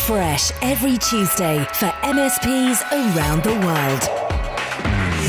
fresh every Tuesday for MSPs around the world.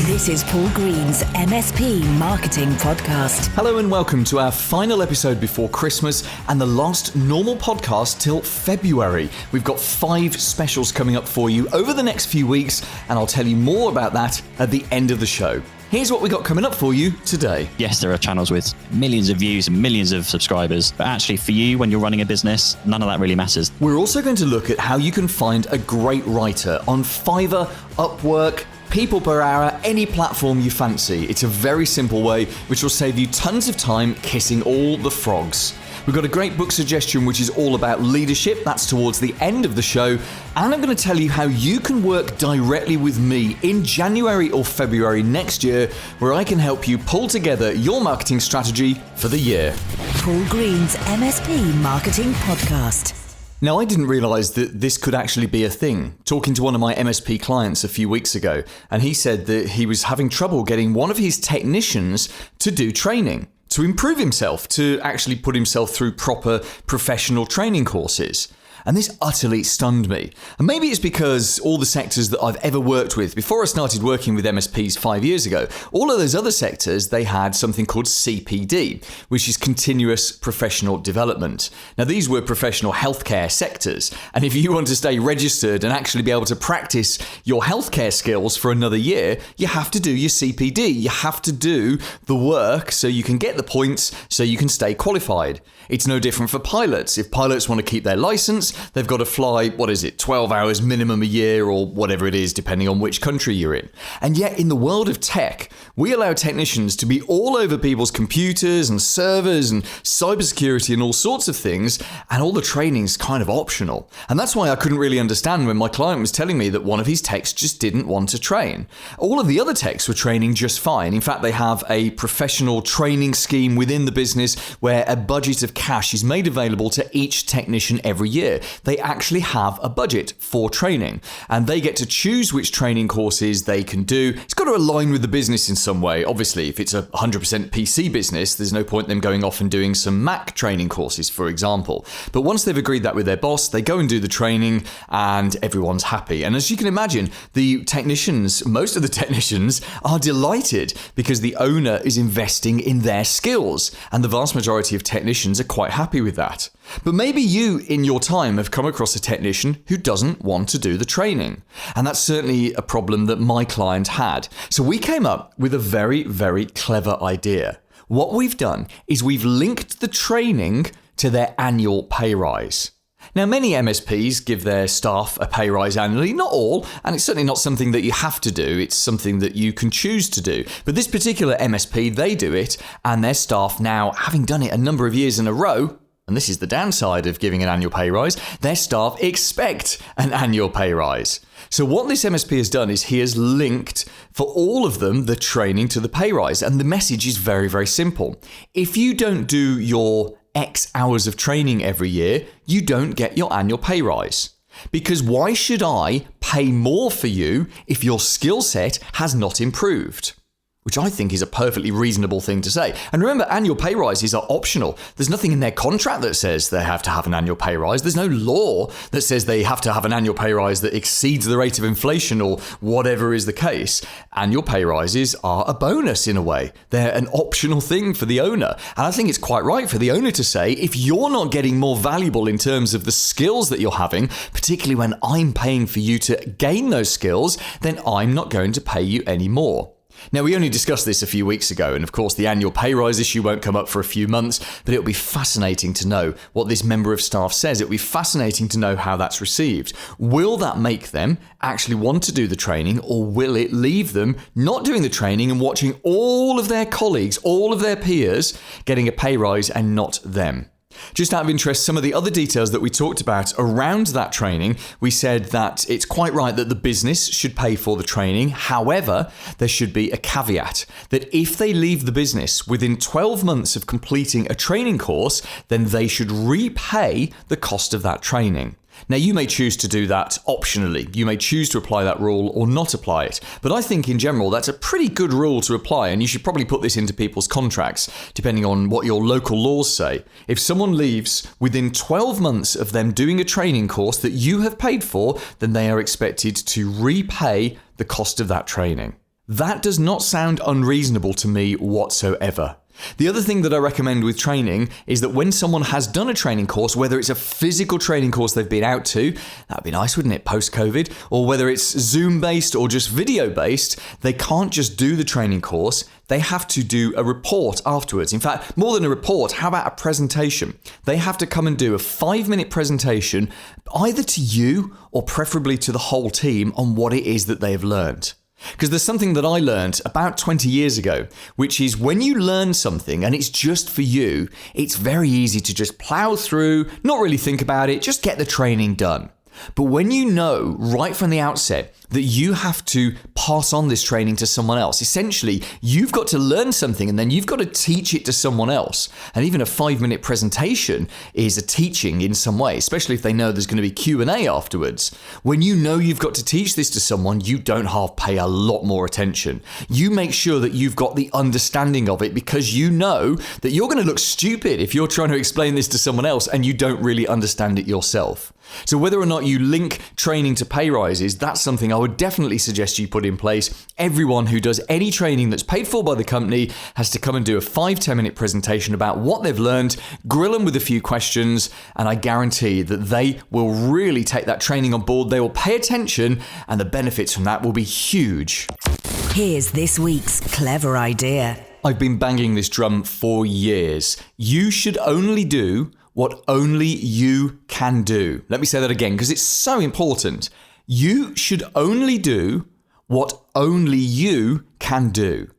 This is Paul Green's MSP Marketing Podcast. Hello and welcome to our final episode before Christmas and the last normal podcast till February. We've got 5 specials coming up for you over the next few weeks, and I'll tell you more about that at the end of the show. Here's what we got coming up for you today. Yes, there are channels with millions of views and millions of subscribers, but actually for you, when you're running a business, none of that really matters. We're also going to look at how you can find a great writer on Fiverr, Upwork, People Per Hour, any platform you fancy. It's a very simple way which will save you tons of time kissing all the frogs. We've got a great book suggestion which is all about leadership. That's towards the end of the show. And I'm going to tell you how you can work directly with me in January or February next year, where I can help you pull together your marketing strategy for the year. Paul Green's MSP Marketing Podcast. Now, I didn't realise that this could actually be a thing. Talking to one of my MSP clients a few weeks ago, and he said that he was having trouble getting one of his technicians to do training, to improve himself, to actually put himself through proper professional training courses. And this utterly stunned me. And maybe it's because all the sectors that I've ever worked with, before I started working with MSPs 5 years ago, all of those other sectors, they had something called CPD, which is Continuous Professional Development. Now, these were professional healthcare sectors. And if you want to stay registered and actually be able to practice your healthcare skills for another year, you have to do your CPD. You have to do the work so you can get the points, so you can stay qualified. It's no different for pilots. If pilots want to keep their license, they've got to fly, 12 hours minimum a year or whatever it is, depending on which country you're in. And yet in the world of tech, we allow technicians to be all over people's computers and servers and cybersecurity and all sorts of things, and all the training's kind of optional. And that's why I couldn't really understand when my client was telling me that one of his techs just didn't want to train. All of the other techs were training just fine. In fact, they have a professional training scheme within the business where a budget of cash is made available to each technician every year. They actually have a budget for training, and they get to choose which training courses they can do. It's got to align with the business in some way. Obviously, if it's a 100% PC business, there's no point them going off and doing some Mac training courses, for example. But once they've agreed that with their boss, they go and do the training and everyone's happy. And as you can imagine, the technicians, most of the technicians are delighted because the owner is investing in their skills, and the vast majority of technicians are quite happy with that. But maybe you, in your time, have come across a technician who doesn't want to do the training. And that's certainly a problem that my client had. So we came up with a very, very clever idea. What we've done is we've linked the training to their annual pay rise. Now, many MSPs give their staff a pay rise annually, not all, and it's certainly not something that you have to do, it's something that you can choose to do. But this particular MSP, they do it, and their staff now, having done it a number of years in a row, and this is the downside of giving an annual pay rise, their staff expect an annual pay rise. So what this MSP has done is he has linked for all of them the training to the pay rise. And the message is very, very simple. If you don't do your X hours of training every year, you don't get your annual pay rise. Because why should I pay more for you if your skill set has not improved? Which I think is a perfectly reasonable thing to say. And remember, annual pay rises are optional. There's nothing in their contract that says they have to have an annual pay rise. There's no law that says they have to have an annual pay rise that exceeds the rate of inflation or whatever is the case. Annual pay rises are a bonus in a way. They're an optional thing for the owner. And I think it's quite right for the owner to say, if you're not getting more valuable in terms of the skills that you're having, particularly when I'm paying for you to gain those skills, then I'm not going to pay you any more. Now, we only discussed this a few weeks ago, and of course the annual pay rise issue won't come up for a few months, but it'll be fascinating to know what this member of staff says. It'll be fascinating to know how that's received. Will that make them actually want to do the training, or will it leave them not doing the training and watching all of their colleagues, all of their peers getting a pay rise and not them? Just out of interest, some of the other details that we talked about around that training, we said that it's quite right that the business should pay for the training. However, there should be a caveat that if they leave the business within 12 months of completing a training course, then they should repay the cost of that training. Now, you may choose to do that optionally. You may choose to apply that rule or not apply it. But I think in general, that's a pretty good rule to apply, and you should probably put this into people's contracts, depending on what your local laws say. If someone leaves within 12 months of them doing a training course that you have paid for, then they are expected to repay the cost of that training. That does not sound unreasonable to me whatsoever. The other thing that I recommend with training is that when someone has done a training course, whether it's a physical training course they've been out to, that'd be nice, wouldn't it, post-COVID, or whether it's Zoom-based or just video-based, they can't just do the training course. They have to do a report afterwards. In fact, more than a report, how about a presentation? They have to come and do a 5-minute presentation, either to you or preferably to the whole team, on what it is that they've learned. Because there's something that I learned about 20 years ago, which is when you learn something and it's just for you, it's very easy to just plow through, not really think about it, just get the training done. But when you know right from the outset that you have to pass on this training to someone else, essentially you've got to learn something and then you've got to teach it to someone else. And even a 5-minute presentation is a teaching in some way, especially if they know there's going to be Q&A afterwards. When you know you've got to teach this to someone, you don't half pay a lot more attention. You make sure that you've got the understanding of it, because you know that you're going to look stupid if you're trying to explain this to someone else and you don't really understand it yourself. So whether or not you link training to pay rises, that's something I would definitely suggest you put in place. Everyone who does any training that's paid for by the company has to come and do a 5-10 minute presentation about what they've learned, grill them with a few questions, and I guarantee that they will really take that training on board. They will pay attention, and the benefits from that will be huge. Here's this week's clever idea. I've been banging this drum for years. You should only do what only you can do. Let me say that again, because it's so important. You should only do what only you can do.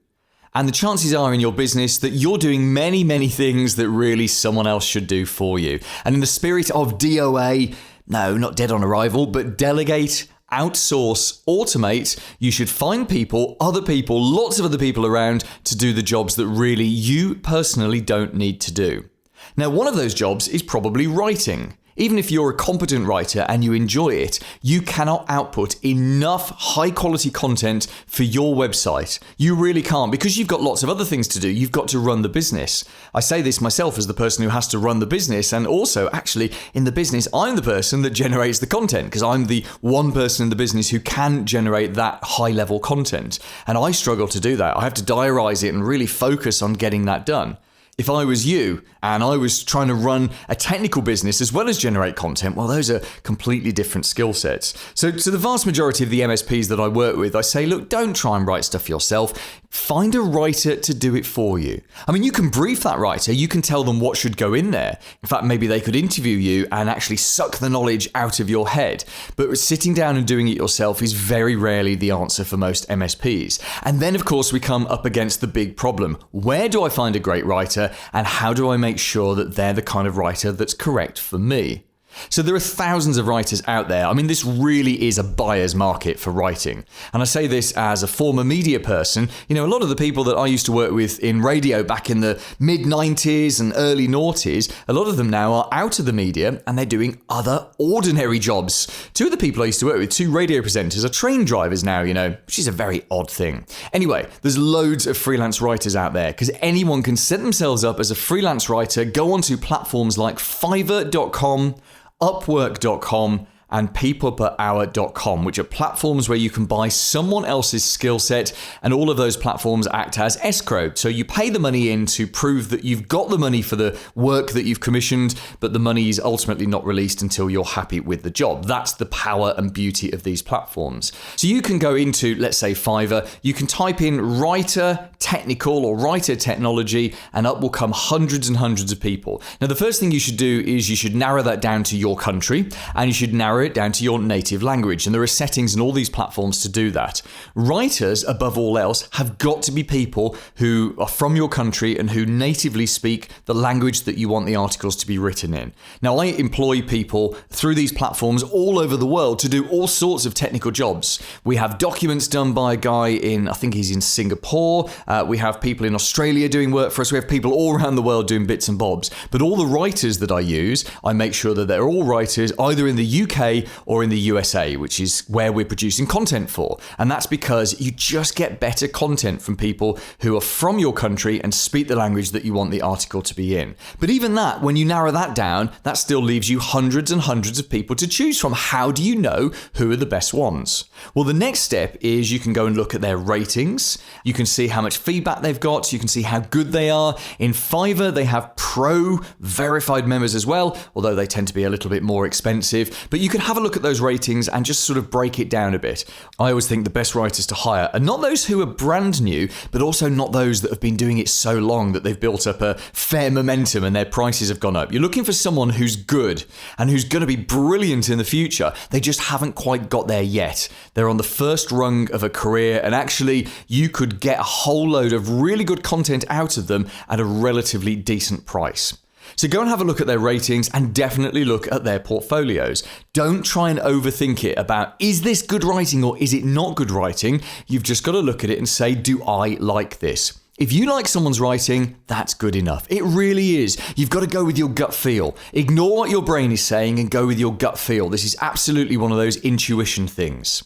And the chances are in your business that you're doing many, many things that really someone else should do for you. And in the spirit of DOA, no, not dead on arrival, but delegate, outsource, automate, you should find people, other people, lots of other people around to do the jobs that really you personally don't need to do. Now, one of those jobs is probably writing. Even if you're a competent writer and you enjoy it, you cannot output enough high-quality content for your website. You really can't, because you've got lots of other things to do. You've got to run the business. I say this myself as the person who has to run the business, and also, actually, in the business, I'm the person that generates the content, because I'm the one person in the business who can generate that high-level content. And I struggle to do that. I have to diarize it and really focus on getting that done. If I was you and I was trying to run a technical business as well as generate content, well, those are completely different skill sets. So to the vast majority of the MSPs that I work with, I say, look, don't try and write stuff yourself. Find a writer to do it for you. I mean, you can brief that writer. You can tell them what should go in there. In fact, maybe they could interview you and actually suck the knowledge out of your head. But sitting down and doing it yourself is very rarely the answer for most MSPs. And then, of course, we come up against the big problem. Where do I find a great writer? And how do I make sure that they're the kind of writer that's correct for me? So there are thousands of writers out there. I mean, this really is a buyer's market for writing. And I say this as a former media person. You know, a lot of the people that I used to work with in radio back in the mid-90s and early noughties, a lot of them now are out of the media and they're doing other ordinary jobs. Two of the people I used to work with, 2 radio presenters, are train drivers now, you know, which is a very odd thing. Anyway, there's loads of freelance writers out there because anyone can set themselves up as a freelance writer, go onto platforms like Fiverr.com, Upwork.com and peopleperhour.com, which are platforms where you can buy someone else's skill set, and all of those platforms act as escrow. So you pay the money in to prove that you've got the money for the work that you've commissioned, but the money is ultimately not released until you're happy with the job. That's the power and beauty of these platforms. So you can go into, let's say, Fiverr, you can type in writer technical or writer technology, and up will come hundreds and hundreds of people. Now, the first thing you should do is you should narrow that down to your country, and you should narrow narrow it down to your native language. And there are settings in all these platforms to do that. Writers, above all else, have got to be people who are from your country and who natively speak the language that you want the articles to be written in. Now, I employ people through these platforms all over the world to do all sorts of technical jobs. We have documents done by a guy I think he's in Singapore. We have people in Australia doing work for us. We have people all around the world doing bits and bobs. But all the writers that I use, I make sure that they're all writers either in the UK or in the USA, which is where we're producing content for. And that's because you just get better content from people who are from your country and speak the language that you want the article to be in. But even that, when you narrow that down, that still leaves you hundreds and hundreds of people to choose from. How do you know who are the best ones? Well, the next step is you can go and look at their ratings. You can see how much feedback they've got. You can see how good they are. In Fiverr, they have pro verified members as well, although they tend to be a little bit more expensive. But you can have a look at those ratings and just sort of break it down a bit. I always think the best writers to hire are not those who are brand new, but also not those that have been doing it so long that they've built up a fair momentum and their prices have gone up. You're looking for someone who's good and who's going to be brilliant in the future. They just haven't quite got there yet. They're on the first rung of a career, and actually you could get a whole load of really good content out of them at a relatively decent price. So go and have a look at their ratings and definitely look at their portfolios. Don't try and overthink it about, is this good writing or is it not good writing? You've just got to look at it and say, do I like this? If you like someone's writing, that's good enough. It really is. You've got to go with your gut feel. Ignore what your brain is saying and go with your gut feel. This is absolutely one of those intuition things.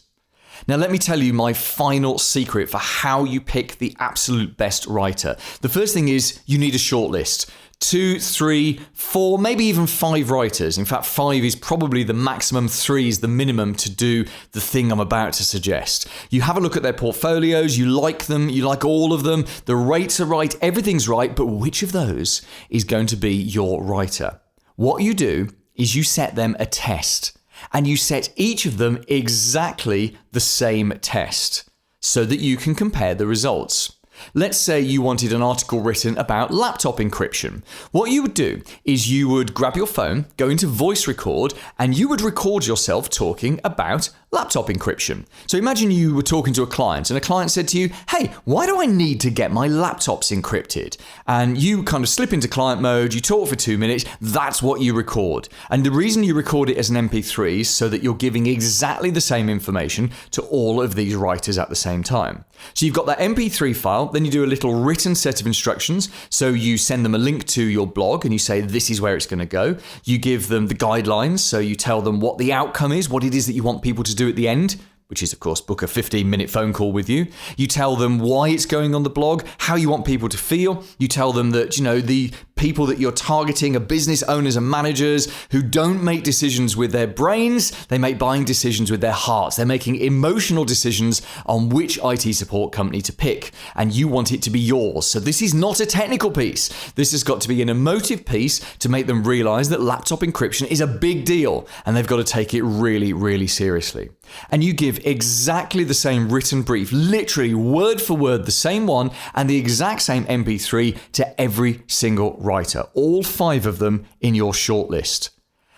Now, let me tell you my final secret for how you pick the absolute best writer. The first thing is you need a shortlist. 2, 3, 4, maybe even 5 writers. In fact, 5 is probably the maximum, 3 is the minimum to do the thing I'm about to suggest. You have a look at their portfolios, you like them, you like all of them, the rates are right, everything's right, but which of those is going to be your writer? What you do is you set them a test, and you set each of them exactly the same test so that you can compare the results. Let's say you wanted an article written about laptop encryption. What you would do is you would grab your phone, go into voice record, and you would record yourself talking about laptop encryption. So imagine you were talking to a client and a client said to you, hey, why do I need to get my laptops encrypted? And you kind of slip into client mode, you talk for 2 minutes, that's what you record. And the reason you record it as an MP3 is so that you're giving exactly the same information to all of these writers at the same time. So you've got that MP3 file, then you do a little written set of instructions. So you send them a link to your blog and you say, this is where it's going to go. You give them the guidelines. So you tell them what the outcome is, what it is that you want people to do at the end, which is, of course, book a 15-minute phone call with you. You tell them why it's going on the blog, how you want people to feel. You tell them that, the people that you're targeting are business owners and managers who don't make decisions with their brains. They make buying decisions with their hearts. They're making emotional decisions on which IT support company to pick, and you want it to be yours. So this is not a technical piece. This has got to be an emotive piece to make them realize that laptop encryption is a big deal, and they've got to take it really, really seriously. And you give exactly the same written brief, literally word for word, the same one, and the exact same MP3 to every single writer, all 5 of them in your shortlist.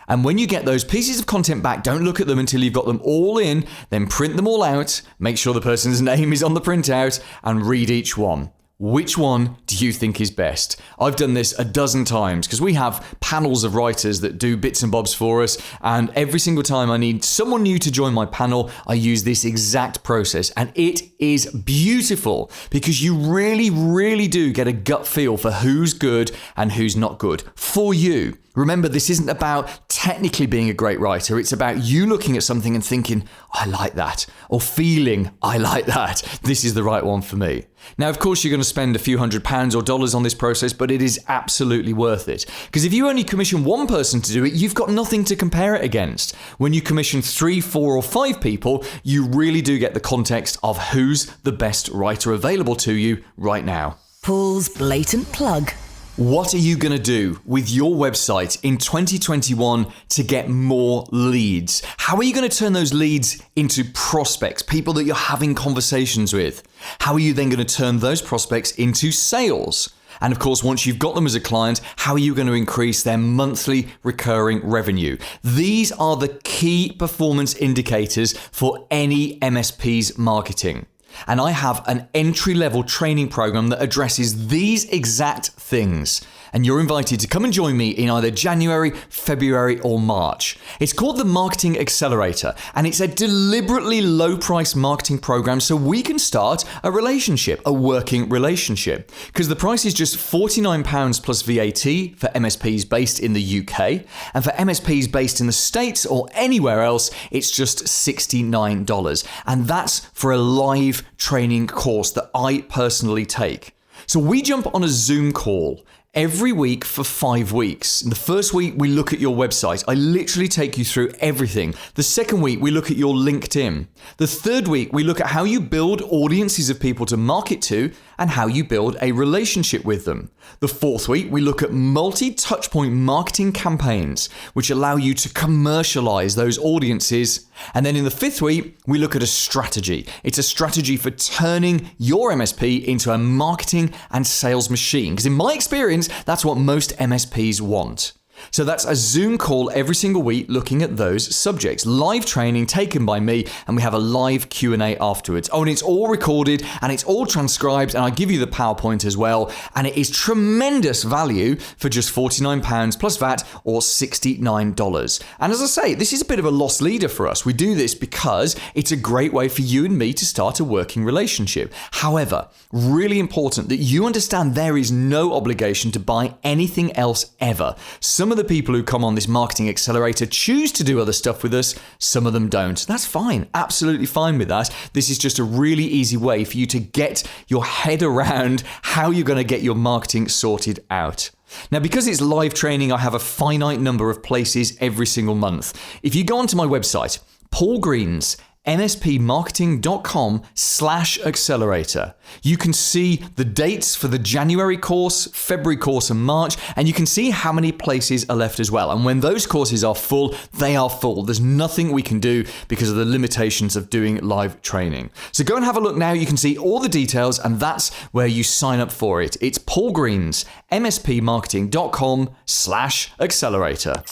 And when you get those pieces of content back, don't look at them until you've got them all in, then print them all out, make sure the person's name is on the printout, and read each one. Which one do you think is best? I've done this a dozen times because we have panels of writers that do bits and bobs for us, and every single time I need someone new to join my panel, I use this exact process, and it is beautiful because you really, really do get a gut feel for who's good and who's not good for you. Remember, this isn't about technically being a great writer. It's about you looking at something and thinking, I like that, or feeling, I like that. This is the right one for me. Now, of course, you're going to spend a few £100s or dollars on this process, but it is absolutely worth it. Because if you only commission one person to do it, you've got nothing to compare it against. When you commission 3, 4, or 5 people, you really do get the context of who's the best writer available to you right now. Paul's blatant plug. What are you going to do with your website in 2021 to get more leads? How are you going to turn those leads into prospects, people that you're having conversations with? How are you then going to turn those prospects into sales? And of course, once you've got them as a client, how are you going to increase their monthly recurring revenue? These are the key performance indicators for any MSP's marketing. And I have an entry-level training program that addresses these exact things. And you're invited to come and join me in either January, February, or March. It's called the Marketing Accelerator, and it's a deliberately low-price marketing program so we can start a relationship, a working relationship. Because the price is just £49 plus VAT for MSPs based in the UK, and for MSPs based in the States or anywhere else, it's just $69. And that's for a live training course that I personally take. So we jump on a Zoom call every week for 5 weeks. In the first week, we look at your website. I literally take you through everything. The second week, we look at your LinkedIn. The third week, we look at how you build audiences of people to market to and how you build a relationship with them. The fourth week, we look at multi-touchpoint marketing campaigns, which allow you to commercialize those audiences. And then in the fifth week, we look at a strategy. It's a strategy for turning your MSP into a marketing and sales machine. Because in my experience, that's what most MSPs want. So that's a Zoom call every single week looking at those subjects. Live training taken by me, and we have a live Q&A afterwards. Oh, and it's all recorded and it's all transcribed, and I give you the PowerPoint as well. And it is tremendous value for just £49 plus VAT or $69. And as I say, this is a bit of a lost leader for us. We do this because it's a great way for you and me to start a working relationship. However, really important that you understand there is no obligation to buy anything else ever. Some of the people who come on this Marketing Accelerator choose to do other stuff with us. Some of them don't. That's fine. Absolutely fine with that. This is just a really easy way for you to get your head around how you're going to get your marketing sorted out. Now, because it's live training, I have a finite number of places every single month. If you go onto my website, Paul Green's mspmarketing.com/accelerator. You can see the dates for the January course, February course, and March, and you can see how many places are left as well. And when those courses are full, they are full. There's nothing we can do because of the limitations of doing live training. So go and have a look now. You can see all the details, and that's where you sign up for it. It's Paul Green's mspmarketing.com/accelerator.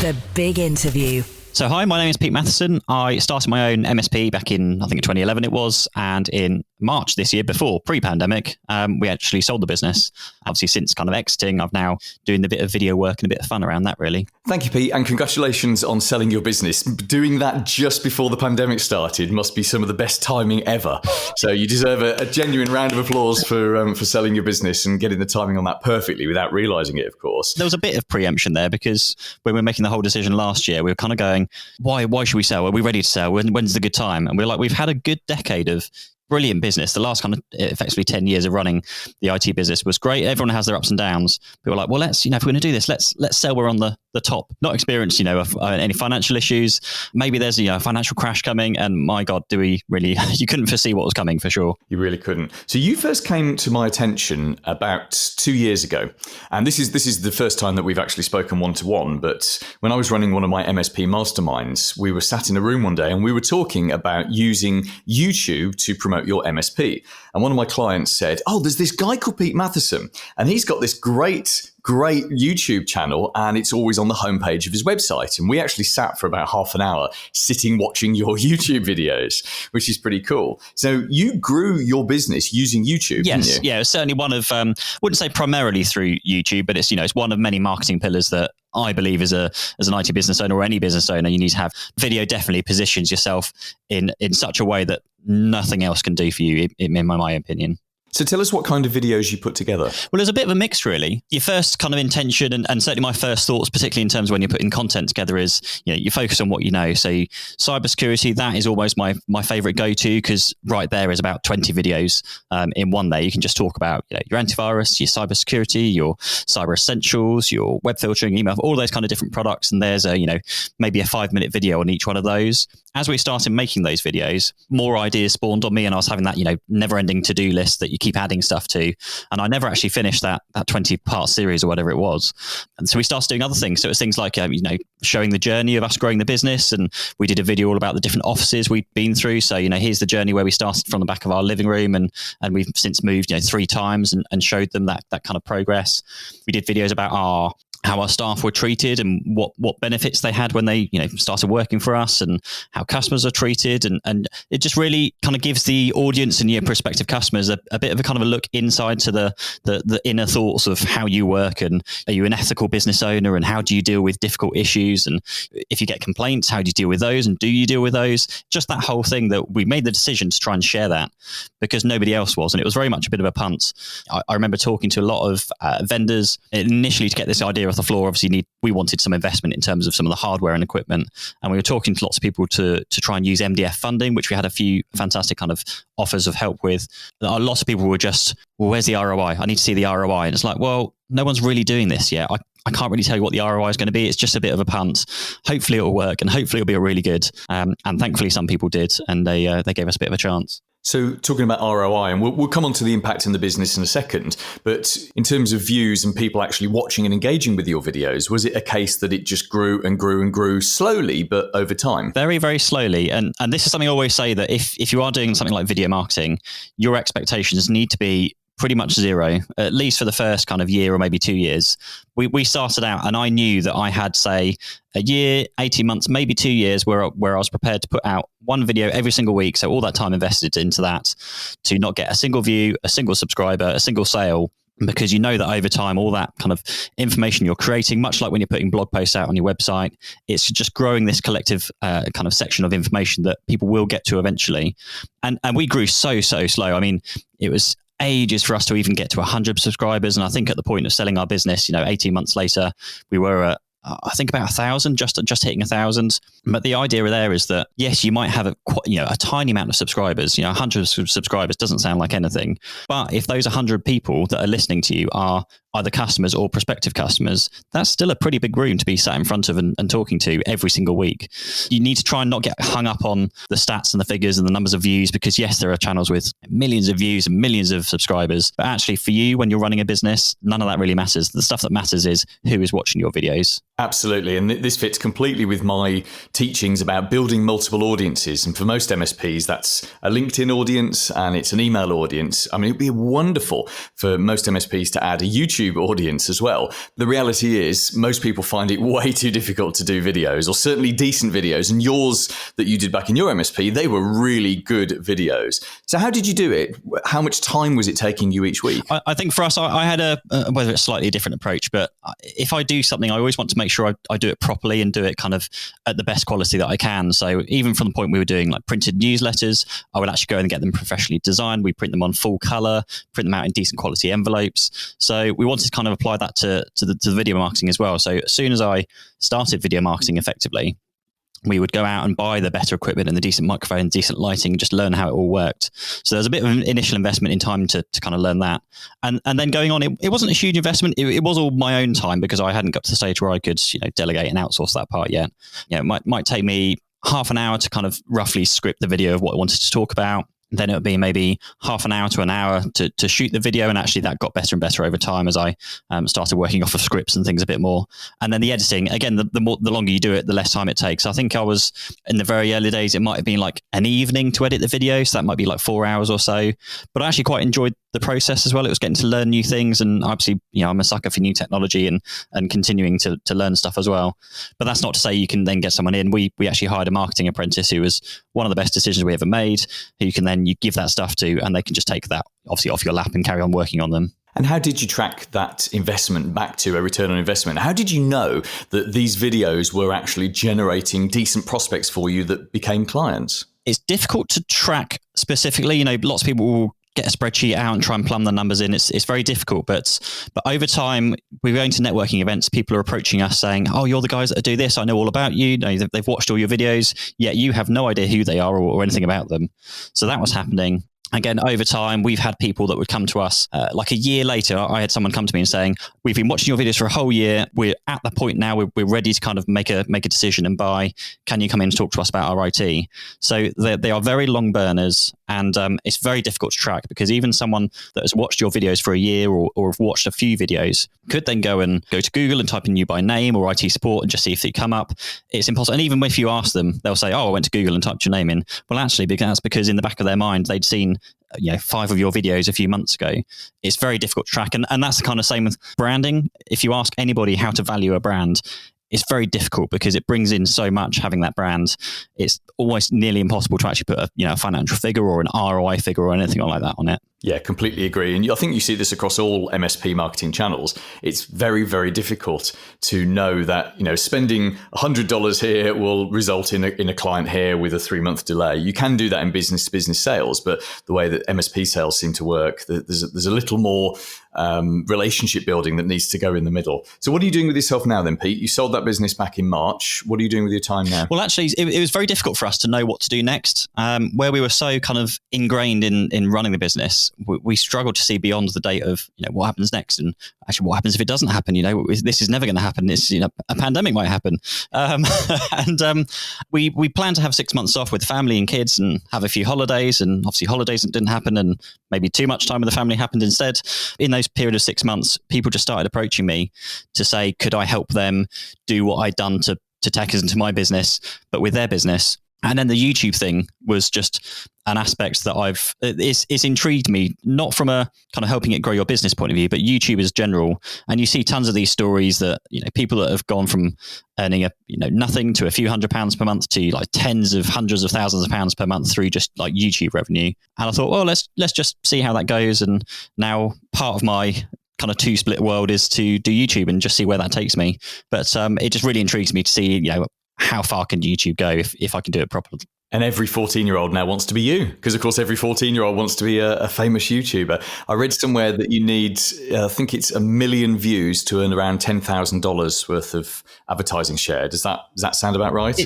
The big interview. So hi, my name is Pete Matheson. I started my own MSP back in, I think 2011 it was, and in March this year, before pre-pandemic, we actually sold the business. Obviously, since kind of exiting, I'm now doing a bit of video work and a bit of fun around that, really. Thank you, Pete, and congratulations on selling your business. Doing that just before the pandemic started must be some of the best timing ever. So you deserve a genuine round of applause for selling your business and getting the timing on that perfectly without realizing it, of course. There was a bit of preemption there because when we were making the whole decision last year, we were kind of going, why should we sell? Are we ready to sell? When's the good time? And we're like, we've had a good decade of brilliant business. The last kind of effectively 10 years of running the IT business was great. Everyone has their ups and downs. People are like, well, let's, if we're going to do this, let's sell. We're on the top, not experience, any financial issues. Maybe there's a financial crash coming, and my God, do we really, you couldn't foresee what was coming for sure. You really couldn't. So you first came to my attention about 2 years ago. And this is the first time that we've actually spoken one-to-one. But when I was running one of my MSP masterminds, we were sat in a room one day and we were talking about using YouTube to promote your MSP. And one of my clients said, oh, there's this guy called Pete Matheson, and he's got this great YouTube channel, and it's always on the homepage of his website. And we actually sat for about half an hour sitting watching your YouTube videos, which is pretty cool. So you grew your business using YouTube, yes, didn't you? Yeah, it's certainly one of, wouldn't say primarily through YouTube, but it's, it's one of many marketing pillars that I believe as an IT business owner or any business owner, you need to have. Video definitely positions yourself in such a way that nothing else can do for you, in my opinion. So tell us what kind of videos you put together. Well, there's a bit of a mix, really. Your first kind of intention, and certainly my first thoughts, particularly in terms of when you're putting content together, is you focus on what you know. So cybersecurity, that is always my favorite go-to, because right there is about 20 videos in one there. You can just talk about your antivirus, your cybersecurity, your cyber essentials, your web filtering, email, all those kind of different products. And there's maybe a 5-minute video on each one of those. As we started making those videos, more ideas spawned on me, and I was having that never-ending to-do list that you you keep adding stuff to. And I never actually finished that 20-part series or whatever it was. And so we started doing other things. So it was things like, showing the journey of us growing the business. And we did a video all about the different offices we'd been through. So, here's the journey where we started from the back of our living room, and we've since moved, 3 times and showed them that kind of progress. We did videos about how our staff were treated and what benefits they had when they started working for us, and how customers are treated, and it just really kind of gives the audience and prospective customers a bit of a kind of a look inside to the inner thoughts of how you work, and are you an ethical business owner, and how do you deal with difficult issues, and if you get complaints, how do you deal with those, and do you deal with those? Just that whole thing, that we made the decision to try and share that because nobody else was, and it was very much a bit of a punt. I remember talking to a lot of vendors initially to get this idea off the floor. Obviously, we wanted some investment in terms of some of the hardware and equipment, and we were talking to lots of people to try and use MDF funding, which we had a few fantastic kind of offers of help with. A lot of people were just, well, where's the ROI? I need to see the ROI. And it's like, well, no one's really doing this yet. I can't really tell you what the ROI is going to be. It's just a bit of a punt. Hopefully it'll work, and hopefully it'll be really good. And thankfully some people did, and they gave us a bit of a chance. So talking about ROI, and we'll come on to the impact in the business in a second, but in terms of views and people actually watching and engaging with your videos, was it a case that it just grew and grew and grew slowly, but over time? Very, very slowly. And this is something I always say, that if you are doing something like video marketing, your expectations need to be pretty much zero, at least for the first kind of year or maybe 2 years. We started out, and I knew that I had, say, a year, 18 months, maybe 2 years where I was prepared to put out one video every single week. So all that time invested into that to not get a single view, a single subscriber, a single sale, because you know that over time, all that kind of information you're creating, much like when you're putting blog posts out on your website, it's just growing this collective kind of section of information that people will get to eventually. And we grew so slow. I mean, it was ages for us to even get to 100 subscribers. And I think at the point of selling our business, 18 months later, we were at, I think about 1,000, just hitting 1,000. But the idea there is that, yes, you might have a tiny amount of subscribers. 100 subscribers doesn't sound like anything. But if those 100 people that are listening to you are either customers or prospective customers, that's still a pretty big room to be sat in front of and talking to every single week. You need to try and not get hung up on the stats and the figures and the numbers of views, because yes, there are channels with millions of views and millions of subscribers. But actually for you, when you're running a business, none of that really matters. The stuff that matters is who is watching your videos. Absolutely. And this fits completely with my teachings about building multiple audiences. And for most MSPs, that's a LinkedIn audience and it's an email audience. I mean, it'd be wonderful for most MSPs to add a YouTube audience as well. The reality is most people find it way too difficult to do videos, or certainly decent videos. And yours that you did back in your MSP, they were really good videos. So how did you do it? How much time was it taking you each week? I think for us, I had whether it's slightly different approach, but if I do something, I always want to make sure I do it properly and do it kind of at the best quality that I can. So even from the point we were doing like printed newsletters, I would actually go and get them professionally designed. We print them on full color, print them out in decent quality envelopes. So we wanted to kind of apply that to the video marketing as well. So as soon as I started video marketing effectively, we would go out and buy the better equipment and the decent microphone, decent lighting, just learn how it all worked. So there's a bit of an initial investment in time to kind of learn that. And then going on, it wasn't a huge investment. It was all my own time because I hadn't got to the stage where I could, delegate and outsource that part yet. It might take me half an hour to kind of roughly script the video of what I wanted to talk about. Then it would be maybe half an hour to an hour to shoot the video. And actually that got better and better over time as I started working off of scripts and things a bit more. And then the editing, again, the longer you do it, the less time it takes. I think I was in the very early days, it might have been like an evening to edit the video. So that might be like 4 hours or so. But I actually quite enjoyed the process as well. It was getting to learn new things. And obviously, I'm a sucker for new technology and continuing to learn stuff as well. But that's not to say you can then get someone in. We actually hired a marketing apprentice who was one of the best decisions we ever made, who you can then you give that stuff to, and they can just take that obviously off your lap and carry on working on them. And how did you track that investment back to a return on investment? How did you know that these videos were actually generating decent prospects for you that became clients? It's difficult to track specifically. Lots of people will get a spreadsheet out and try and plumb the numbers in. It's very difficult, but over time, we're going to networking events. People are approaching us saying, "Oh, you're the guys that do this. I know all about you. They've watched all your videos, yet you have no idea who they are or anything about them." So that was happening. again, over time, we've had people that would come to us like a year later. I had someone come to me and saying, we've been watching your videos for a whole year. We're at the point now we're ready to kind of make a decision and buy. Can you come in and talk to us about our IT? So they are very long burners, and it's very difficult to track, because even someone that has watched your videos for a year or have watched a few videos could then go to Google and type in you by name or IT support and just see if they come up. It's impossible. And even if you ask them, they'll say, I went to Google and typed your name in. Well, actually, that's because in the back of their mind, they'd seen 5 of your videos a few months ago. It's very difficult to track. And that's the kind of same with branding. If you ask anybody how to value a brand, it's very difficult because it brings in so much having that brand. It's almost nearly impossible to actually put a financial figure or an ROI figure or anything like that on it. Yeah, completely agree. And I think you see this across all MSP marketing channels. It's very, very difficult to know that, spending $100 here will result in a client here with a 3-month delay. You can do that in business to business sales, but the way that MSP sales seem to work, there's a little more relationship building that needs to go in the middle. So what are you doing with yourself now then, Pete? You sold that business back in March. What are you doing with your time now? Well, actually, it was very difficult for us to know what to do next. Where we were so kind of ingrained in running the business, we struggled to see beyond the date of what happens next, and actually what happens if it doesn't happen. This is never going to happen. This a pandemic might happen, and we planned to have 6 months off with family and kids and have a few holidays, and obviously holidays didn't happen, and maybe too much time with the family happened instead. In those period of 6 months, people just started approaching me to say, could I help them do what I'd done to take us into my business, but with their business. And then the YouTube thing was just an aspect that it's intrigued me, not from a kind of helping it grow your business point of view, but YouTube as general. And you see tons of these stories that, people that have gone from earning nothing to a few £100s per month to like tens of hundreds of thousands of pounds per month through just like YouTube revenue. And I thought, well, let's just see how that goes. And now part of my kind of 2-split world is to do YouTube and just see where that takes me. But it just really intrigues me to see, how far can YouTube go if I can do it properly. And every 14-year-old now wants to be you, because of course every 14-year-old wants to be a famous YouTuber. I read somewhere that you need, I think it's 1 million views to earn around $10,000 worth of advertising share. Does that sound about right?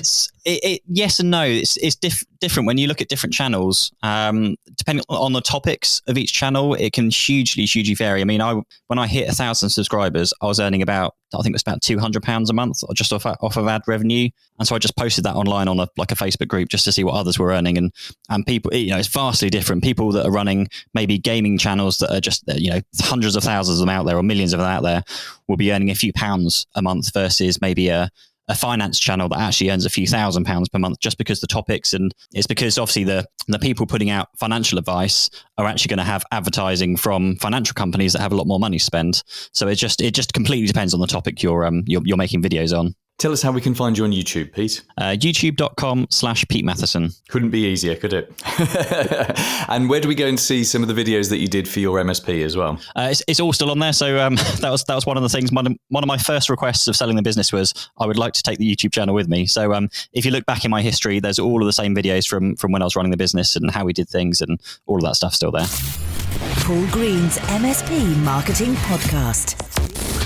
Yes and no. It's different when you look at different channels. Depending on the topics of each channel, it can hugely vary. I mean, when I hit 1,000 subscribers, I was earning about £200 a month just off of ad revenue. And so I just posted that online on a Facebook group just to see what others were earning. And people, it's vastly different. People that are running maybe gaming channels that are just, hundreds of thousands of them out there or millions of them out there will be earning a few pounds a month versus maybe a finance channel that actually earns a few £1,000s per month, just because the topics, and it's because obviously the people putting out financial advice are actually going to have advertising from financial companies that have a lot more money to spend. So it just completely depends on the topic you're making videos on. Tell us how we can find you on YouTube, Pete. YouTube.com/Pete Matheson. Couldn't be easier, could it? And where do we go and see some of the videos that you did for your MSP as well? It's all still on there. So that was one of the things. One of my first requests of selling the business was I would like to take the YouTube channel with me. So if you look back in my history, there's all of the same videos from when I was running the business and how we did things, and all of that stuff still there. Paul Green's MSP Marketing Podcast.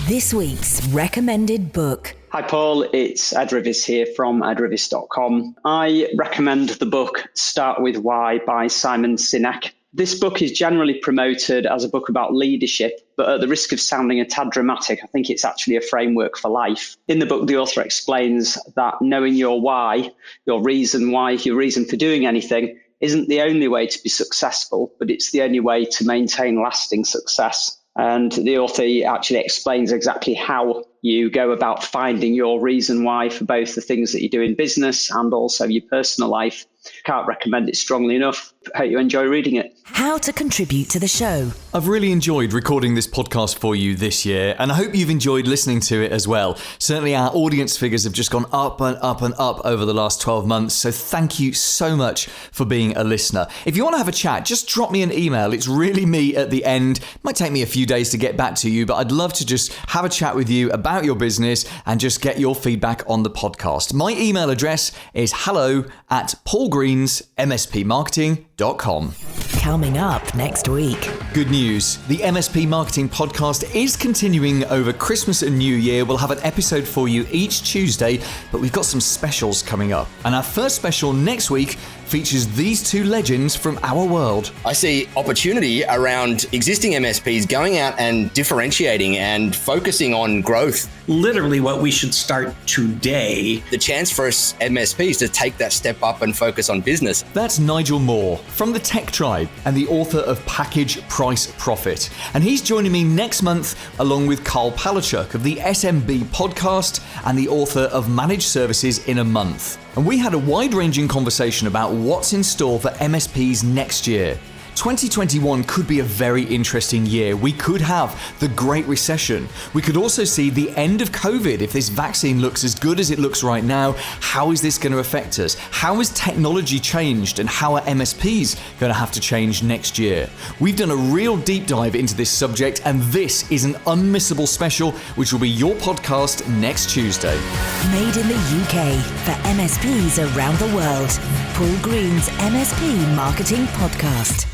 This week's recommended book. Hi Paul, it's Ed Rivis here from edrivis.com. I recommend the book Start With Why by Simon Sinek. This book is generally promoted as a book about leadership, but at the risk of sounding a tad dramatic, I think it's actually a framework for life. In the book, the author explains that knowing your why, your reason for doing anything, isn't the only way to be successful, but it's the only way to maintain lasting success. And the author actually explains exactly how you go about finding your reason why for both the things that you do in business and also your personal life. Can't recommend it strongly enough. Hope you enjoy reading it. How to contribute to the show. I've really enjoyed recording this podcast for you this year, and I hope you've enjoyed listening to it as well. Certainly our audience figures have just gone up and up and up over the last 12 months, so thank you so much for being a listener. If you want to have a chat, just drop me an email. It's really me at the end. It might take me a few days to get back to you, but I'd love to just have a chat with you about your business and just get your feedback on the podcast. My email address is hello@paulgreensmspmarketing.com. Coming up next week. Good news. The MSP Marketing Podcast is continuing over Christmas and New Year. We'll have an episode for you each Tuesday, but we've got some specials coming up. And our first special next week features these two legends from our world. I see opportunity around existing MSPs going out and differentiating and focusing on growth. Literally what we should start today. The chance for us MSPs to take that step up and focus on business. That's Nigel Moore from the Tech Tribe and the author of Package, Price, Profit. And he's joining me next month along with Carl Palachuk of the SMB podcast and the author of Managed Services in a Month. And we had a wide-ranging conversation about what's in store for MSPs next year. 2021 could be a very interesting year. We could have the Great Recession. We could also see the end of COVID. If this vaccine looks as good as it looks right now, how is this going to affect us? How has technology changed, and how are MSPs going to have to change next year? We've done a real deep dive into this subject, and this is an unmissable special, which will be your podcast next Tuesday. Made in the UK for MSPs around the world. Paul Green's MSP Marketing Podcast.